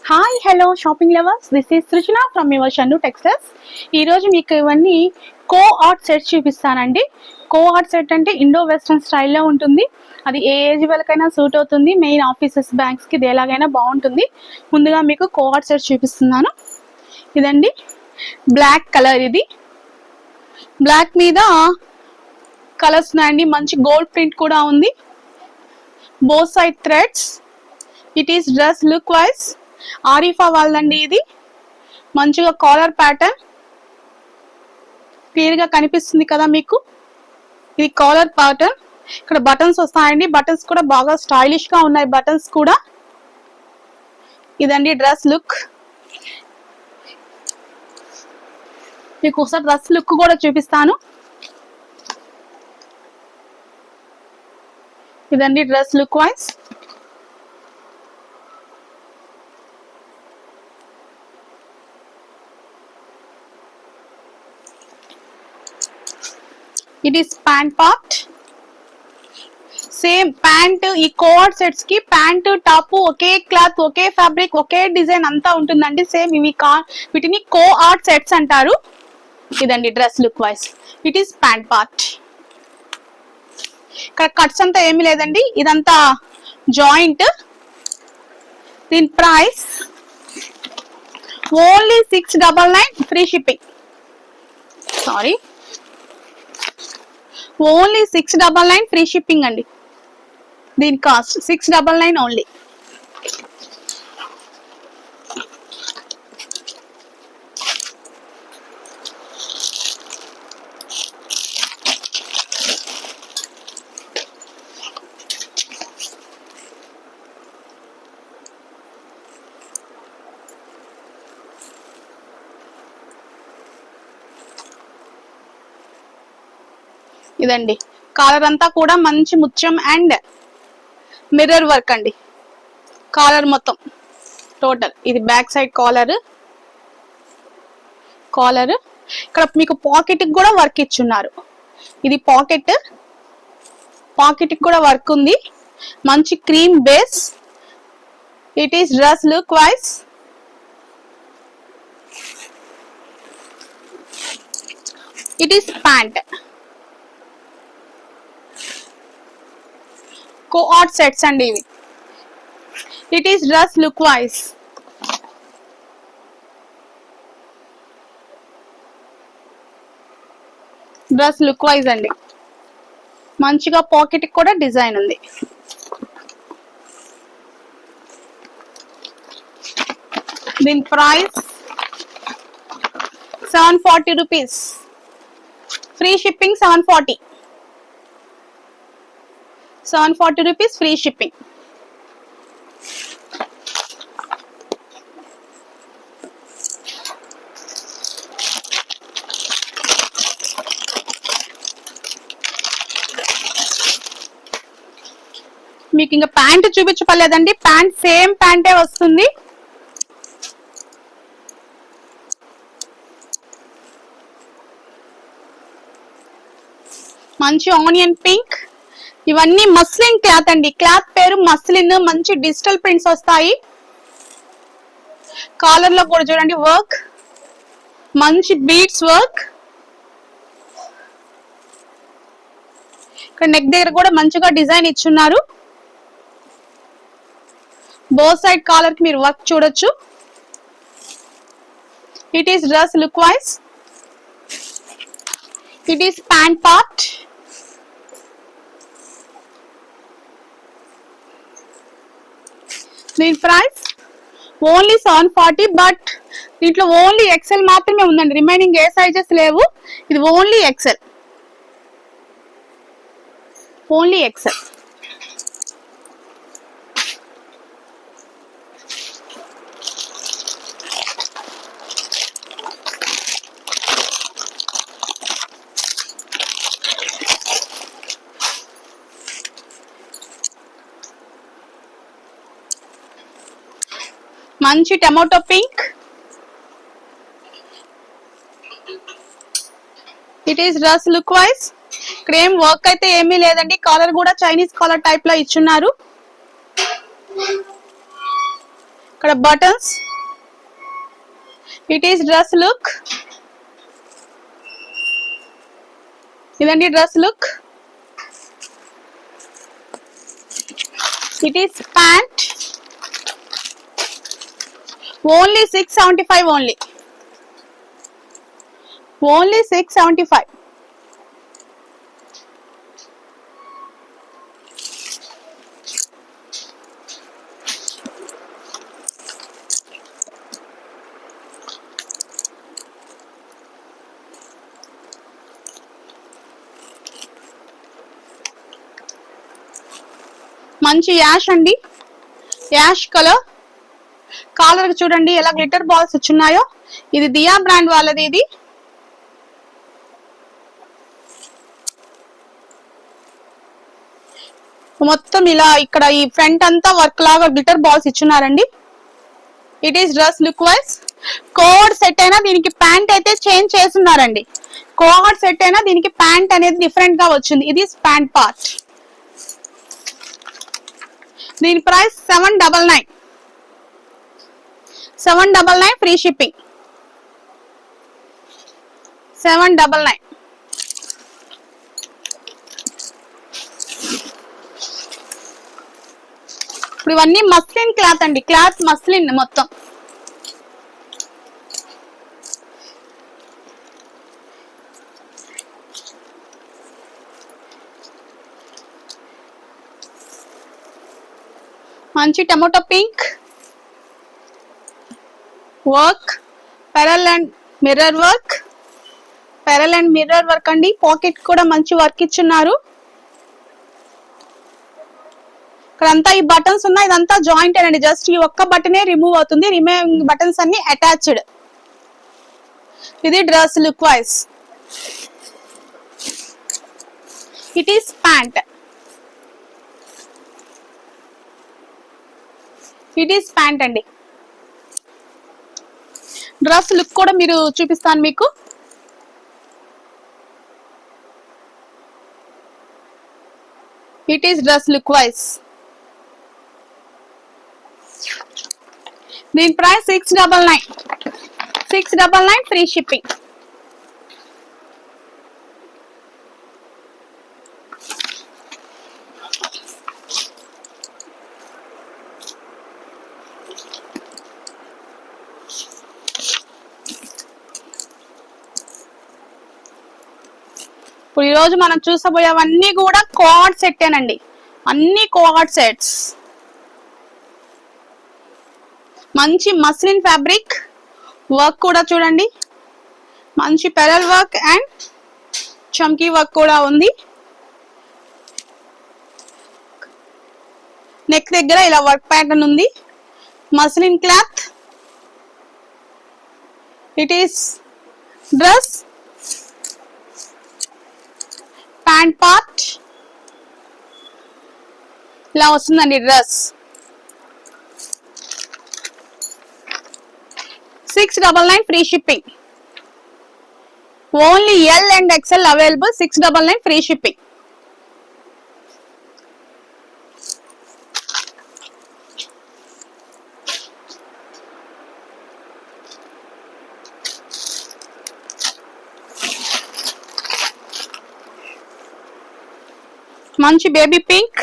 Hi hello shopping lovers, this is Srujana from your Shannu textiles. ఈరోజు మీకు ఇవన్నీ కో ఆర్ట్ సెట్ చూపిస్తానండి. కో ఆర్ట్ సెట్ అంటే ఇండో వెస్ట్రన్ స్టైల్లో ఉంటుంది. అది ఏ ఏజ్ వాళ్ళకైనా సూట్ అవుతుంది. మెయిన్ ఆఫీసెస్, బ్యాంక్స్కి ఇది ఎలాగైనా బాగుంటుంది. ముందుగా మీకు కో ఆర్ట్ సెట్ చూపిస్తున్నాను. ఇదండి బ్లాక్ కలర్. ఇది బ్లాక్ మీద కలర్స్ ఉన్నాయండి. మంచి గోల్డ్ ప్రింట్ కూడా ఉంది. Both side threads. It is dress look wise Arifa వాళ్ళండి. ఇది మంచిగా కాలర్ ప్యాటర్న్ క్లియర్ గా కనిపిస్తుంది కదా మీకు. ఇది కాలర్ ప్యాటర్న్. ఇక్కడ బటన్స్ వస్తాయండి. బటన్స్ కూడా బాగా స్టైలిష్ గా ఉన్నాయి. బటన్స్ కూడా ఇదండి డ్రెస్ లుక్. మీకు ఒకసారి డ్రెస్ లుక్ కూడా చూపిస్తాను. ఇదండి dress look wise. It is pant part. Same pant, ఈ కోఆర్డ్ సెట్స్ కి ప్యాంట్ టాప్ ఒకే క్లాత్, ఒకే ఫ్యాబ్రిక్, ఒకే డిజైన్ అంతా ఉంటుందండి. సేమ్ ఇవి వీటిని కో ఆర్ట్ సెట్స్ అంటారు. ఇదండి dress look wise. It is pant part. ఇక్కడ కట్స్ అంతా ఏమీ లేదండి, ఇదంతా జాయింట్. దీని price only 699 free shipping. Sorry, only 699 free shipping అండి. దీని కాస్ట్ 699 ఓన్లీ. ఇదండి కాలర్ అంతా కూడా మంచి ముత్యం అండ్ మిర్రర్ వర్క్ అండి. కాలర్ మొత్తం టోటల్. ఇది బ్యాక్ సైడ్ కాలర్. ఇక్కడ మీకు పాకెట్ కి కూడా వర్క్ ఇచ్చున్నారు. ఇది పాకెట్ కి కూడా వర్క్ ఉంది. మంచి cream base. It is dress look wise. It is pant. Co-ord sets అండి ఇవి. It is dress look wise. Dress look wise అండి. మంచిగా పాకెట్ కూడా డిజైన్ ఉంది. దీని price 740 rupees. Free shipping 740 rupees free shipping. మీకు ఇంకా ప్యాంట్ చూపించలేదండి. ప్యాంట్ సేమ్ ప్యాంటే వస్తుంది. మంచి ఆనియన్ పింక్. ఇవన్నీ మస్లిన్ క్లాత్ అండి. క్లాత్ పేరు మస్లిన్. మంచి డిజిటల్ ప్రింట్స్ వస్తాయి. కాలర్ లో కూడా చూడండి వర్క్, మంచి బీడ్స్ వర్క్. ఇక్కడ నెక్ దగ్గర కూడా మంచిగా డిజైన్ ఇచ్చున్నారు. బోత్ సైడ్ కాలర్ కి మీరు వర్క్ చూడొచ్చు. It is dress look wise. It is pant part. దీని ప్రైస్ ఓన్లీ 740. బట్ దీంట్లో ఓన్లీ ఎక్సెల్ మాత్రమే ఉందండి. రిమైనింగ్ ఏ సైజెస్ లేవు. ఇది ఓన్లీ ఎక్సెల్. Only XL. మంచి tomato pink. It is dress look wise. ఇక్కడ ఏం వర్క్ అయితే ఏమీ లేదండి. కాలర్ కూడా చైనీస్ కాలర్ టైప్ లో ఇచ్చున్నారు. ఇక్కడ buttons. It is dress look. ఇదండి dress look. It is pant. Only 675 only. Only 675. మంచి యాష్ అండి, యాష్ కలర్. కాలర్ చూడండి ఎలా గ్లిటర్ బాల్స్ వచ్చున్నాయో. ఇది దియా బ్రాండ్ వాళ్ళది. ఇది మొత్తం ఇలా ఇక్కడ ఈ ఫ్రంట్ అంతా వర్క్ లాగా గ్లిటర్ బాల్స్ ఇచ్చున్నారండి. It is dress look wise. Coord set అయినా దీనికి ప్యాంట్ అయితే చేంజ్ చేస్తున్నారండి. కోడ్ సెట్ అయినా దీనికి ప్యాంట్ అనేది డిఫరెంట్ గా వచ్చింది. ఇది ప్యాంట్ పార్ట్. దీని ప్రైస్ 799. 799 free shipping. 799. ఇప్పుడు ఇవన్నీ మస్లిన్ క్లాత్ అండి. క్లాత్ మస్లిన్ మొత్తం. మంచి tomato pink work, pearl and mirror work. Pearl and mirror work అండి. పాకెట్ కూడా మంచి వర్క్ ఇచ్చున్నారు. ఇక్కడంతా ఈ బటన్స్ ఉన్నాయి. ఇదంతా జాయింట్ అండి. జస్ట్ ఈ ఒక్క బటనే రిమూవ్ అవుతుంది. రిమైనింగ్ బటన్స్ అన్ని అటాచ్డ్. ఇది dress look wise. It is pant. It is pant అండి. డ్రెస్ లుక్ కూడా మీరు చూపిస్తాను మీకు. It is dress look wise. దీని ప్రైస్ 699. 699 free shipping. ఇప్పుడు ఈరోజు మనం చూసబోయేవన్నీ కూడా కోఆర్డ్ సెట్టేనండి. అన్ని కోఆర్డ్ సెట్స్. మంచి మస్లిన్ ఫ్యాబ్రిక్ వర్క్ కూడా చూడండి. మంచి పెరల్ వర్క్ అండ్ చమ్కీ వర్క్ కూడా ఉంది. నెక్ దగ్గర ఇలా వర్క్ ప్యాటర్న్ ఉంది. Muslin cloth. It is dress pant part. ఇలా వస్తుందండి dress. 699 free shipping. Only L and XL available. 699 free shipping. మంచి baby pink.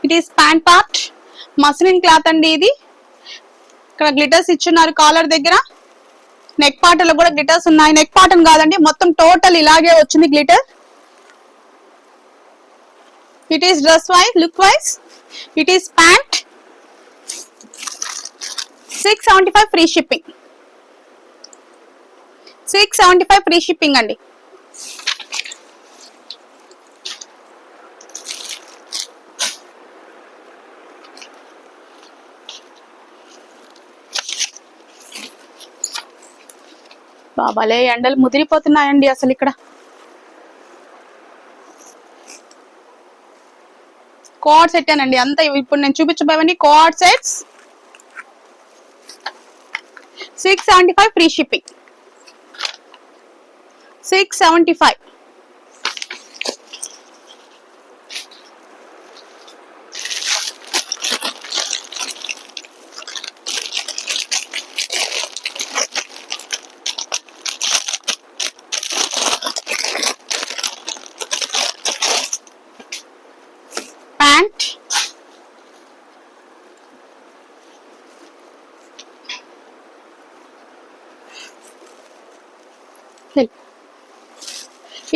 It is pant part. Muslin cloth అండి ఇది. ఇక్కడ గ్లిటర్స్ ఇచ్చున్నారు కాలర్ దగ్గర. నెక్ పార్ట్ లో కూడా గ్లిటర్స్ ఉన్నాయి. నెక్ పార్ట్ కాదండి, మొత్తం టోటల్ ఇలాగే వచ్చింది glitter. It is dress wise look wise. It is pant. 675 free shipping. 675 free shipping అండి. బాబాలే ఎండలు ముదిరిపోతున్నాయండి అసలు ఇక్కడ. కోఆర్డ్ సెట్ అండి అంతా. ఇప్పుడు నేను చూపించబోయేవన్నీ coord sets. 675 free shipping. 675.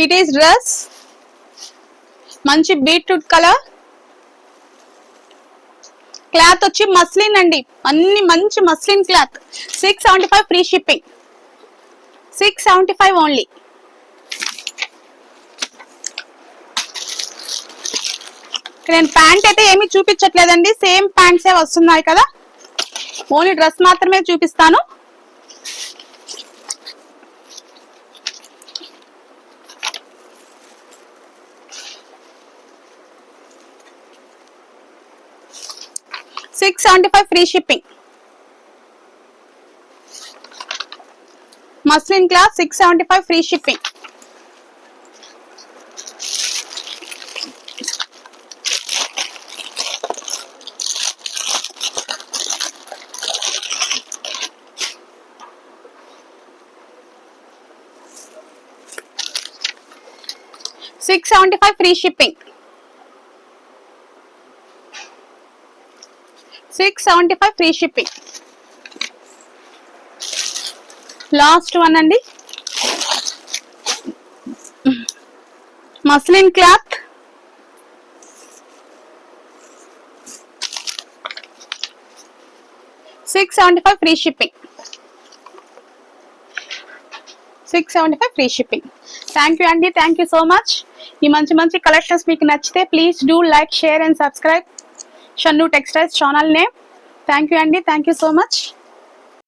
It is dress, మంచి బీట్రూట్ కలర్. క్లాత్ వచ్చి మస్లిన్ అండి, అన్ని మంచి muslin cloth. 675 free shipping, 675 only. నేను ప్యాంట్ అయితే ఏమీ చూపించట్లేదండి, సేమ్ ప్యాంట్సే వస్తున్నాయి కదా, ఓన్లీ డ్రెస్ మాత్రమే చూపిస్తాను. $675 free shipping, muslin cloth, 675 free shipping. $675 free shipping, 675 free shipping. Last one అండి, muslin cloth, $675 free shipping, 675 free shipping. Thank you అండి, థ్యాంక్ యూ సో మచ్. ఈ మంచి మంచి కలెక్షన్స్ మీకు నచ్చితే please do like, share and subscribe Shannu textiles channel name. Thank you అండి, thank you so much.